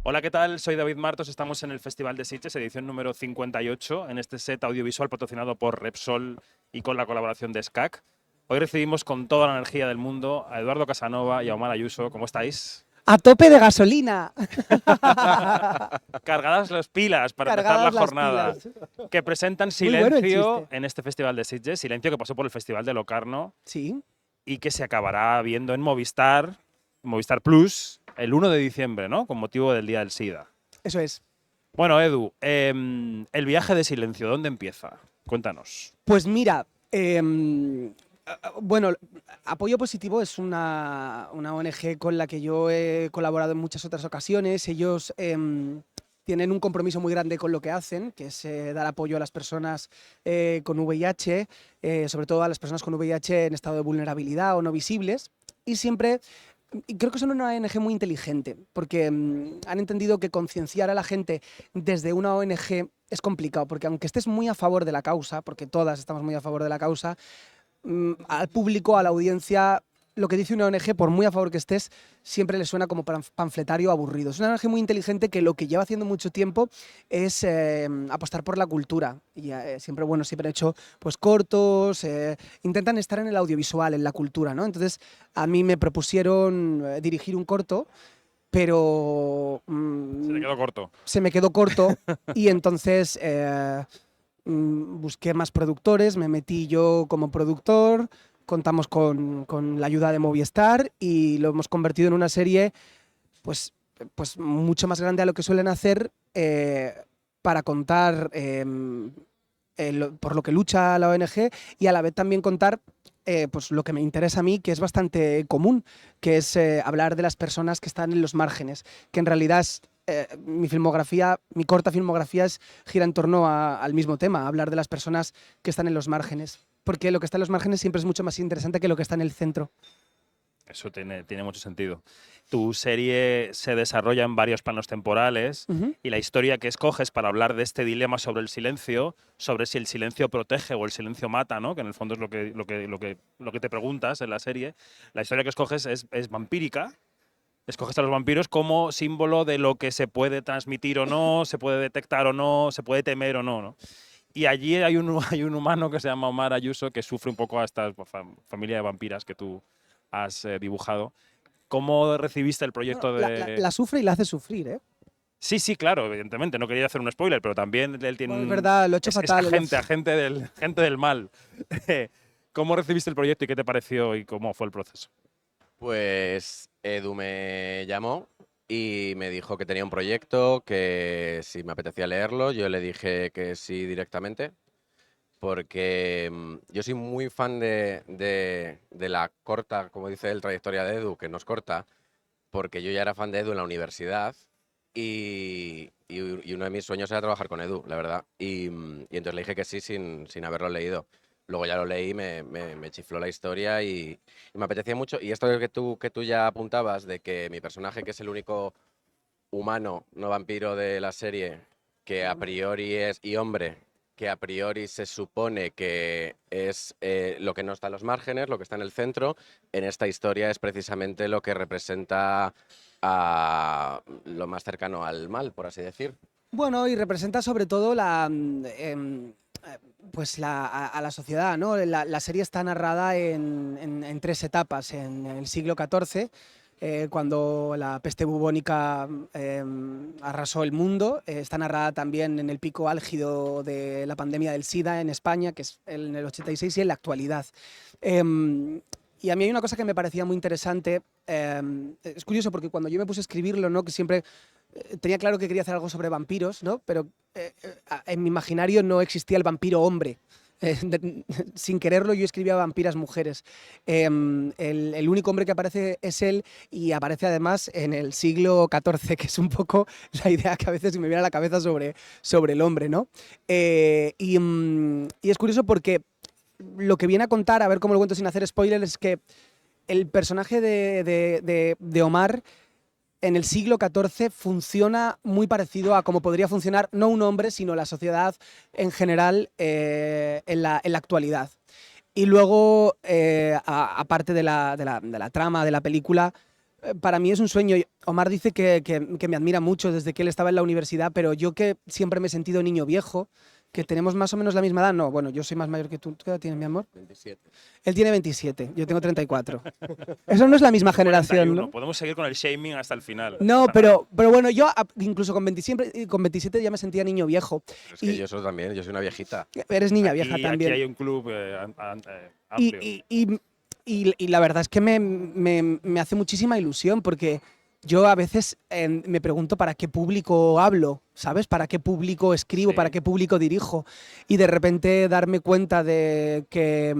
Hola, ¿qué tal? Soy David Martos, estamos en el Festival de Sitges, edición número 58, en este set audiovisual patrocinado por Repsol y con la colaboración de SCAC. Hoy recibimos con toda la energía del mundo a Eduardo Casanova y a Omar Ayuso. ¿Cómo estáis? ¡A tope de gasolina! Cargadas las pilas para empezar la Cargadas las jornada. pilas. Que presentan Muy bueno el Silencio chiste. en este Festival de Sitges, Silencio que pasó por el Festival de Locarno Sí, y que se acabará viendo en Movistar, Movistar Plus, el 1 de diciembre, ¿no? Con motivo del Día del SIDA. eso es. Bueno, Edu, el viaje de Silencio, ¿dónde empieza? Cuéntanos. Pues mira, bueno, Apoyo Positivo es una ONG con la que yo he colaborado en muchas otras ocasiones. Ellos tienen un compromiso muy grande con lo que hacen, que es dar apoyo a las personas con VIH, sobre todo a las personas con VIH en estado de vulnerabilidad o no visibles. Y siempre y creo que son una ONG muy inteligente, porque han entendido que concienciar a la gente desde una ONG es complicado, porque aunque estés muy a favor de la causa, porque todas estamos muy a favor de la causa, al público, a la audiencia, lo que dice una ONG, por muy a favor que estés, siempre le suena como panfletario aburrido. Es una ONG muy inteligente que lo que lleva haciendo mucho tiempo es apostar por la cultura. Y siempre, bueno, siempre han hecho pues cortos, intentan estar en el audiovisual, en la cultura, ¿no? Entonces, a mí me propusieron dirigir un corto, pero Se te quedó corto. se me quedó corto y entonces busqué más productores, me metí yo como productor, contamos con la ayuda de Movistar y lo hemos convertido en una serie pues, pues mucho más grande a lo que suelen hacer para contar por lo que lucha la ONG y a la vez también contar pues lo que me interesa a mí, que es bastante común, que es hablar de las personas que están en los márgenes, que en realidad es mi filmografía, mi corta filmografía gira en torno al mismo tema, hablar de las personas que están en los márgenes, porque lo que está en los márgenes siempre es mucho más interesante que lo que está en el centro. Eso tiene mucho sentido. Tu serie se desarrolla en varios planos temporales Ujú. y la historia que escoges para hablar de este dilema sobre el silencio, sobre si el silencio protege o el silencio mata, ¿no? Que en el fondo es lo que te preguntas en la serie. La historia que escoges es vampírica. Escoges a los vampiros como símbolo de lo que se puede transmitir o no, se puede detectar o no, se puede temer o no, ¿no? Y allí hay un humano que se llama Omar Ayuso que sufre un poco a esta familia de vampiras que tú has dibujado. ¿Cómo recibiste el Bueno, proyecto la de...? sufre y la hace sufrir, ¿eh? Sí, sí, claro, evidentemente, no quería hacer un spoiler, pero también él tiene Bueno, es verdad, lo he hecho es fatal. agente del mal. ¿Cómo recibiste el proyecto y qué te pareció y cómo fue el proceso? Pues Edu me llamó y me dijo que tenía un proyecto, que si me apetecía leerlo, yo le dije que sí directamente, porque yo soy muy fan de la corta, como dice él, trayectoria de Edu, que no es corta, porque yo ya era fan de Edu en la universidad y uno de mis sueños era trabajar con Edu, la verdad. Y entonces le dije que sí sin haberlo leído. Luego ya lo leí, me chifló la historia y me apetecía mucho. Y esto que tú ya apuntabas, de que mi personaje, que es el único humano, no vampiro de la serie, que a priori es, y hombre, que a priori se supone que es lo que no está en los márgenes, lo que está en el centro, en esta historia es precisamente lo que representa a lo más cercano al mal, por así decir. Bueno, y representa sobre todo pues a la sociedad, ¿no? La serie está narrada en tres etapas. En el siglo XIV, cuando la peste bubónica arrasó el mundo. Está narrada también en el pico álgido de la pandemia del SIDA en España, que es en el 86, y en la actualidad. Y a mí hay una cosa que me parecía muy interesante. Es curioso porque cuando yo me puse a escribirlo, ¿no? Que siempre tenía claro que quería hacer algo sobre vampiros, ¿no? Pero en mi imaginario no existía el vampiro hombre. Sin quererlo, yo escribía vampiras mujeres. El único hombre que aparece es él y aparece además en el siglo XIV, que es un poco la idea que a veces me viene a la cabeza sobre el hombre, ¿no? Y es curioso porque lo que viene a contar, a ver cómo lo cuento sin hacer spoilers, es que el personaje de Omar en el siglo XIV funciona muy parecido a cómo podría funcionar no un hombre, sino la sociedad en general en la actualidad. Y luego, aparte de la trama de la película, Para mí es un sueño. Omar dice que me admira mucho desde que él estaba en la universidad, pero yo que siempre me he sentido niño viejo, que tenemos más o menos la misma edad. No, bueno, yo soy más mayor que tú. ¿Tú qué edad tienes, mi amor? 27. Él tiene 27, yo tengo 34. Eso no es la misma generación, 41. ¿no? Podemos seguir con el shaming hasta el final. No, pero bueno, yo incluso con 27 ya me sentía niño viejo. Pero es que Y- yo soy también, yo soy una viejita. Eres niña vieja Aquí también. hay un club Y, amplio. y la verdad es que me hace muchísima ilusión porque yo a veces me pregunto para qué público hablo, ¿sabes? ¿Para qué público escribo? Sí. ¿Para qué público dirijo? Y de repente darme cuenta de que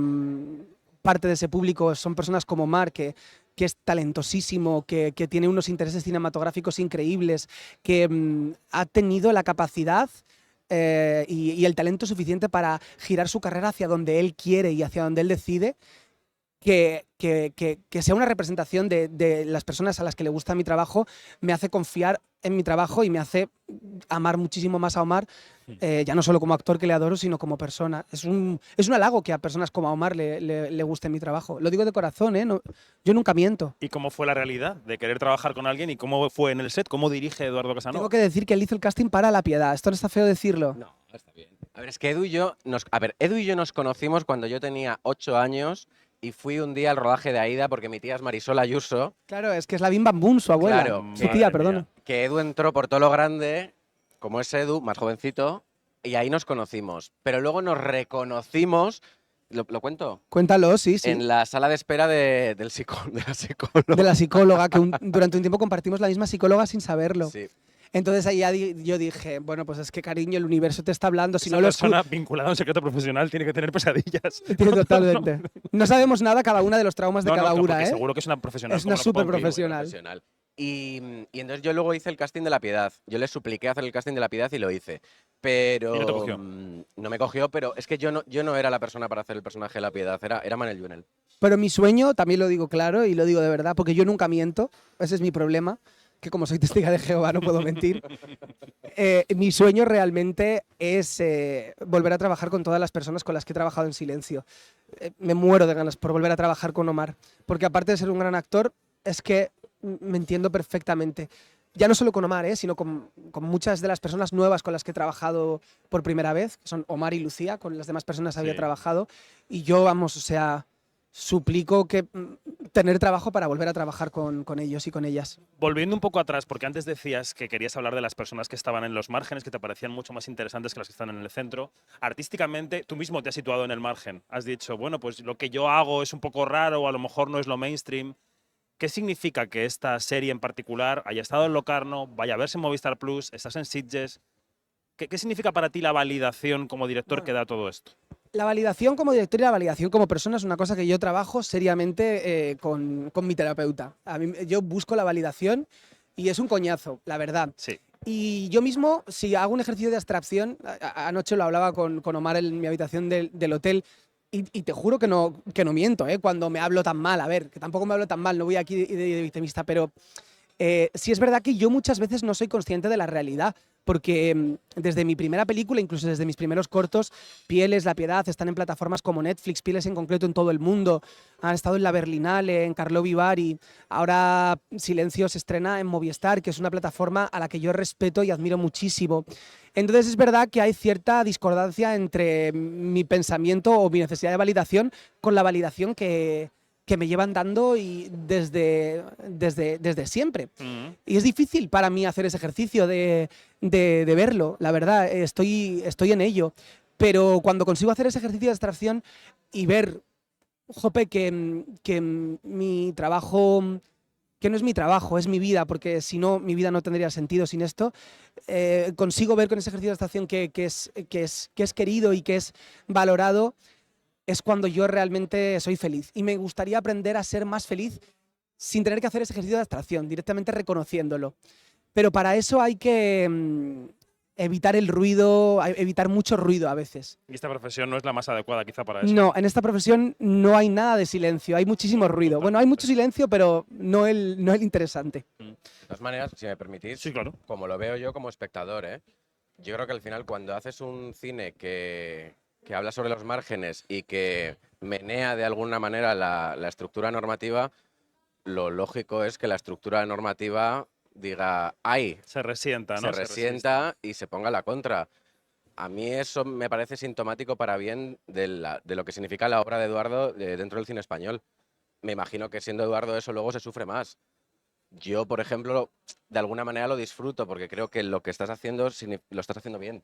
parte de ese público son personas como Omar, que es talentosísimo, que tiene unos intereses cinematográficos increíbles, que ha tenido la capacidad y el talento suficiente para girar su carrera hacia donde él quiere y hacia donde él decide, que sea una representación de las personas a las que le gusta mi trabajo, me hace confiar en mi trabajo y me hace amar muchísimo más a Omar, ya no solo como actor que le adoro, sino como persona. Es un halago que a personas como a Omar le guste mi trabajo. Lo digo de corazón, ¿eh? No, yo nunca miento. ¿Y cómo fue la realidad de querer trabajar con alguien y cómo fue en el set? ¿Cómo dirige Eduardo Casanova? Tengo que decir que él hizo el casting para La Piedad. Esto no está feo decirlo. No, está bien. A ver, es que Edu y yo nos conocimos cuando yo tenía 8 años y fui un día al rodaje de Aída porque mi tía es Marisol Ayuso. Claro, es que es la Bim Bam Boom, su abuela. Claro, Su madre tía, mía. perdona. Que Edu entró por todo lo grande, como es Edu, más jovencito, y ahí nos conocimos. Pero luego nos reconocimos, ¿lo cuento? Cuéntalo, sí, sí. En la sala de espera de la psicóloga. De la psicóloga, que durante un tiempo compartimos la misma psicóloga sin saberlo. Sí. Entonces ahí ya yo dije, bueno, pues es que cariño, el universo te está hablando. Si Esa no lo persona vinculada a un secreto profesional tiene que tener pesadillas. Tiene totalmente. No sabemos nada cada una de los traumas de No, cada no, una, porque ¿eh? seguro que es una profesional. Es como una la súper Pompi. profesional. Y entonces yo luego hice el casting de La Piedad. Yo le supliqué hacer el casting de La Piedad y lo hice. Pero ¿Y no te cogió? no me cogió, pero es que yo no era la persona para hacer el personaje de La Piedad, era Manel Junel. Pero mi sueño, también lo digo claro y lo digo de verdad, porque yo nunca miento. Ese es mi problema, que como soy testiga de Jehová no puedo mentir. Mi sueño realmente es volver a trabajar con todas las personas con las que he trabajado en silencio. Me muero de ganas por volver a trabajar con Omar, porque aparte de ser un gran actor, es que me entiendo perfectamente. Ya no solo con Omar, sino con muchas de las personas nuevas con las que he trabajado por primera vez, que son Omar y Lucía, con las demás personas había Sí. trabajado. Y yo, vamos, o sea, suplico que tener trabajo para volver a trabajar con ellos y con ellas. Volviendo un poco atrás, porque antes decías que querías hablar de las personas que estaban en los márgenes, que te parecían mucho más interesantes que las que están en el centro. Artísticamente, tú mismo te has situado en el margen. Has dicho, bueno, pues lo que yo hago es un poco raro, o a lo mejor no es lo mainstream. ¿Qué significa que esta serie en particular haya estado en Locarno, vaya a verse en Movistar Plus, estás en Sitges? ¿Qué significa para ti la validación como director que da todo esto? La validación como director y la validación como persona es una cosa que yo trabajo seriamente con mi terapeuta. Yo busco la validación y es un coñazo, la verdad. Sí. Y yo mismo, si hago un ejercicio de abstracción, anoche lo hablaba con Omar en mi habitación del hotel, y te juro que no miento, cuando me hablo tan mal. A ver, que tampoco me hablo tan mal, no voy aquí de victimista, pero sí es verdad que yo muchas veces no soy consciente de la realidad, porque desde mi primera película, incluso desde mis primeros cortos, Pieles, La Piedad, están en plataformas como Netflix, Pieles en concreto en todo el mundo, han estado en La Berlinale, en Carlo Vivari, ahora Silencio se estrena en Movistar, que es una plataforma a la que yo respeto y admiro muchísimo. Entonces es verdad que hay cierta discordancia entre mi pensamiento o mi necesidad de validación con la validación que me llevan dando y desde siempre. Y es difícil para mí hacer ese ejercicio de verlo, la verdad, estoy en ello. Pero cuando consigo hacer ese ejercicio de abstracción y ver, jope, que mi trabajo, que no es mi trabajo, es mi vida, porque si no, mi vida no tendría sentido sin esto, consigo ver con ese ejercicio de abstracción que es querido y que es valorado, es cuando yo realmente soy feliz. Y me gustaría aprender a ser más feliz sin tener que hacer ese ejercicio de abstracción, directamente reconociéndolo. Pero para eso hay que evitar el ruido, evitar mucho ruido a veces. Y esta profesión no es la más adecuada quizá para eso. No, en esta profesión no hay nada de silencio, hay muchísimo ruido. Bueno, hay mucho silencio, pero no el interesante. De todas maneras, si me permitís, Sí, claro. como lo veo yo como espectador, yo creo que al final cuando haces un cine que habla sobre los márgenes y que menea de alguna manera la estructura normativa, lo lógico es que la estructura normativa diga, ¡ay! Se resienta, ¿no? Se resienta y se ponga la contra. A mí eso me parece sintomático para bien de lo que significa la obra de Eduardo dentro del cine español. Me imagino que siendo Eduardo eso luego se sufre más. Yo, por ejemplo, de alguna manera lo disfruto porque creo que lo que estás haciendo lo estás haciendo bien.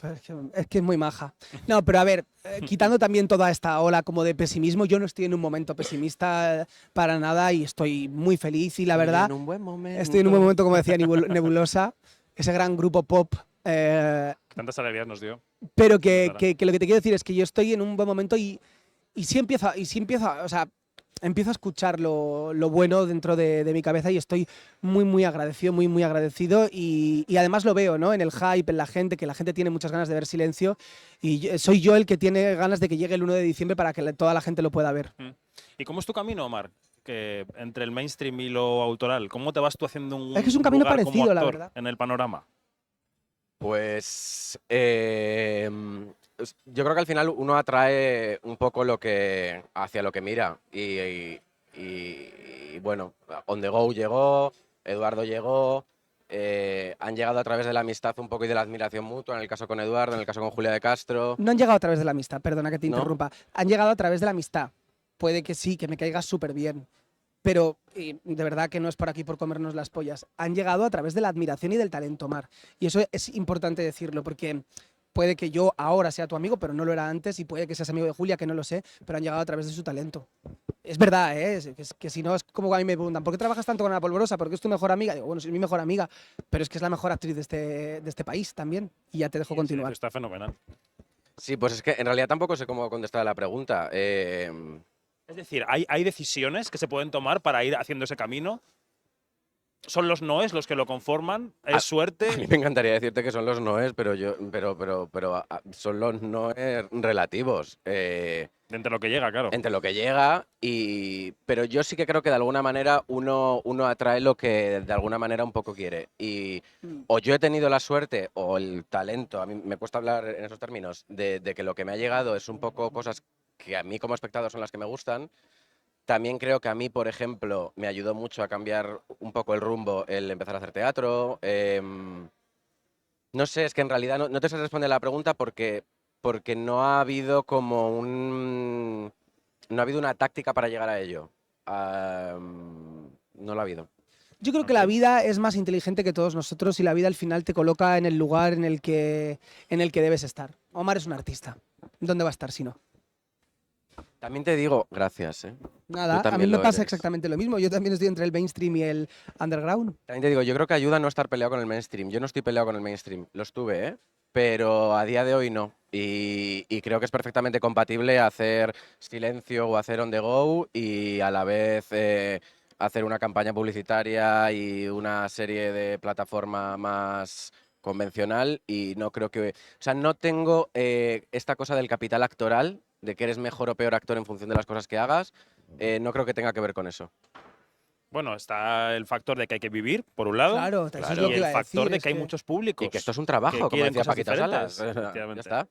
Pero es que es muy maja. No, pero a ver, quitando también toda esta ola como de pesimismo, yo no estoy en un momento pesimista para nada y estoy muy feliz y la verdad, En un buen momento. estoy en un buen momento, como decía Nebulosa, ese gran grupo pop. Tantas alegrías nos dio. Pero que lo que te quiero decir es que yo estoy en un buen momento y sí empiezo, o sea, empiezo a escuchar lo bueno dentro de mi cabeza y estoy muy agradecido, muy agradecido y además lo veo, ¿no? En el hype, en la gente, que la gente tiene muchas ganas de ver Silencio y soy yo el que tiene ganas de que llegue el 1 de diciembre para que toda la gente lo pueda ver. ¿Y cómo es tu camino, Omar? Que entre el mainstream y lo autoral, ¿cómo te vas tú haciendo Es que es un camino lugar como parecido, la actor verdad. en el panorama? Pues yo creo que al final uno atrae un poco hacia lo que mira. Y bueno, On The Go llegó, Eduardo llegó, han llegado a través de la amistad un poco y de la admiración mutua, en el caso con Eduardo, en el caso con Julia de Castro. No han llegado a través de la amistad, perdona que te ¿No? interrumpa. Han llegado a través de la amistad. Puede que sí, que me caiga súper bien. Pero de verdad que no es por aquí por comernos las pollas. Han llegado a través de la admiración y del talento, Mar. Y eso es importante decirlo, porque puede que yo ahora sea tu amigo, pero no lo era antes, y puede que seas amigo de Julia, que no lo sé, pero han llegado a través de su talento. Es verdad, ¿eh? Que si no es como a mí me preguntan, ¿por qué trabajas tanto con Ana Polvorosa? ¿Por qué es tu mejor amiga? Digo, bueno, soy mi mejor amiga, pero es que es la mejor actriz de este país también. Y ya te dejo continuar. Está fenomenal. Sí, pues es que en realidad tampoco sé cómo contestar a la pregunta. Es decir, ¿hay decisiones que se pueden tomar para ir haciendo ese camino? ¿Son los noes los que lo conforman? ¿Es A mí suerte? me encantaría decirte que son los noes, pero son los noes relativos. Entre lo que llega, claro. Entre lo que llega pero yo sí que creo que de alguna manera uno atrae lo que de alguna manera un poco quiere. Y o yo he tenido la suerte o el talento, a mí me cuesta hablar en esos términos, de que lo que me ha llegado es un poco cosas que a mí como espectador son las que me gustan. También creo que a mí, por ejemplo, me ayudó mucho a cambiar un poco el rumbo el empezar a hacer teatro. No sé, es que en realidad no te sé responder la pregunta porque no ha habido no ha habido una táctica para llegar a ello. No lo ha habido. Yo creo que la vida es más inteligente que todos nosotros y la vida al final te coloca en el lugar en el que debes estar. Omar es un artista. ¿Dónde va a estar si no? También te digo, gracias. Nada, Tú a mí también me lo pasa eres. exactamente lo mismo. Yo también estoy entre el mainstream y el underground. También te digo, yo creo que ayuda a no estar peleado con el mainstream. Yo no estoy peleado con el mainstream. Lo estuve, ¿eh? Pero a día de hoy no. Y creo que es perfectamente compatible hacer Silencio o hacer On The Go y a la vez hacer una campaña publicitaria y una serie de plataforma más convencional y no creo que... O sea, no tengo esta cosa del capital actoral, de que eres mejor o peor actor en función de las cosas que hagas. No creo que tenga que ver con eso. Bueno, está el factor de que hay que vivir, por un lado. Claro, eso Claro. es lo Y que el iba a factor decir. de es que hay muchos públicos. Y que esto es un que trabajo, como quieren decía cosas Paquita diferentes, Salas. Ya efectivamente. está.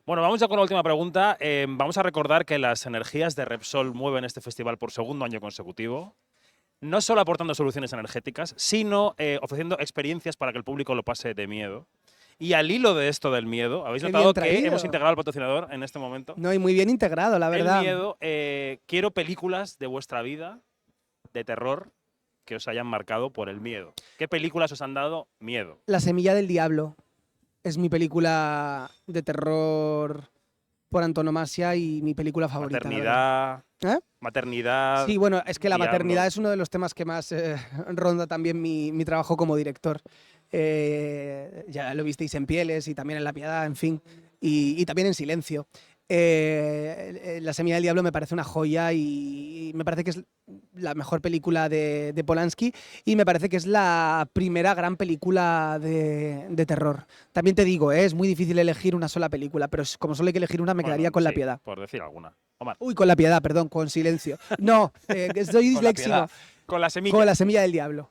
Bueno, vamos ya con la última pregunta. Vamos a recordar que las energías de Repsol mueven este festival por segundo año consecutivo. No solo aportando soluciones energéticas, sino ofreciendo experiencias para que el público lo pase de miedo. Y al hilo de esto del miedo, ¿habéis Qué notado bien que traído. hemos integrado al patrocinador en este momento? No, y muy bien integrado, la verdad. El miedo, quiero películas de vuestra vida, de terror, que os hayan marcado por el miedo. ¿Qué películas os han dado miedo? La semilla del diablo es mi película de terror por antonomasia y mi película favorita. la verdad. Maternidad. ¿Eh? Maternidad. Sí, bueno, es que la diablo. maternidad es uno de los temas que más ronda también mi trabajo como director. Ya lo visteis en Pieles y también en La Piedad, en fin, y también en Silencio. La semilla del diablo me parece una joya y me parece que es la mejor película de Polanski y me parece que es la primera gran película de terror. También te digo, es muy difícil elegir una sola película, pero como solo hay que elegir una me Bueno, quedaría con La sí, Piedad. Por decir alguna. Omar. Uy, con La Piedad, perdón, con Silencio. No, que soy Con La disléxico. Piedad. Con la semilla. Con La semilla del diablo.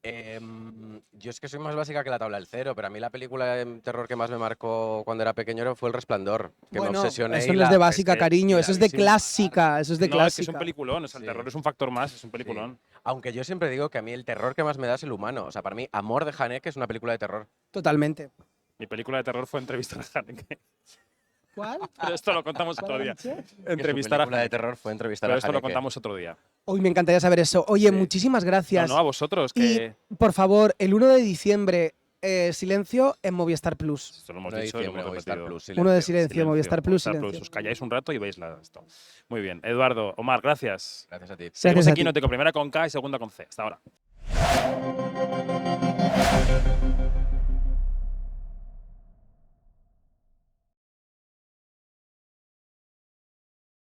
Yo es que soy más básica que la tabla del cero, pero a mí la película de terror que más me marcó cuando era pequeño fue El Resplandor, que me Bueno, obsesioné eso y no es de la, básica, que- cariño, y eso la es vi de sin parar. clásica, eso es de No, es que es un clásica. peliculón, o sea, el Sí. terror es un factor más, es un Sí. peliculón. Aunque yo siempre digo que a mí el terror que más me da es el humano. O sea, para mí, Amor de Haneke es una película de terror. Totalmente. Mi película de terror fue Entrevistar a Haneke. ¿Cuál? Pero esto lo contamos ¿Cuál otro ha día. dicho? Entrevistar a película de Haneke. terror fue Entrevistar Pero a esto lo Haneke. contamos otro día. Uy, me encantaría saber eso. Oye, Sí. muchísimas No, gracias. no, a vosotros, Y, que por favor, el 1 de diciembre, silencio en Movistar Plus. esto lo hemos 1 de dicho y lo diciembre, hemos Movistar repetido. Plus, 1 de silencio. silencio, Movistar Plus, Movistar silencio. Os calláis un rato y veis esto. Muy bien. Eduardo, Omar, gracias. Gracias a ti. Seguimos Gracias a aquí, ti. Noteco, primera con K y segunda con C. Hasta ahora.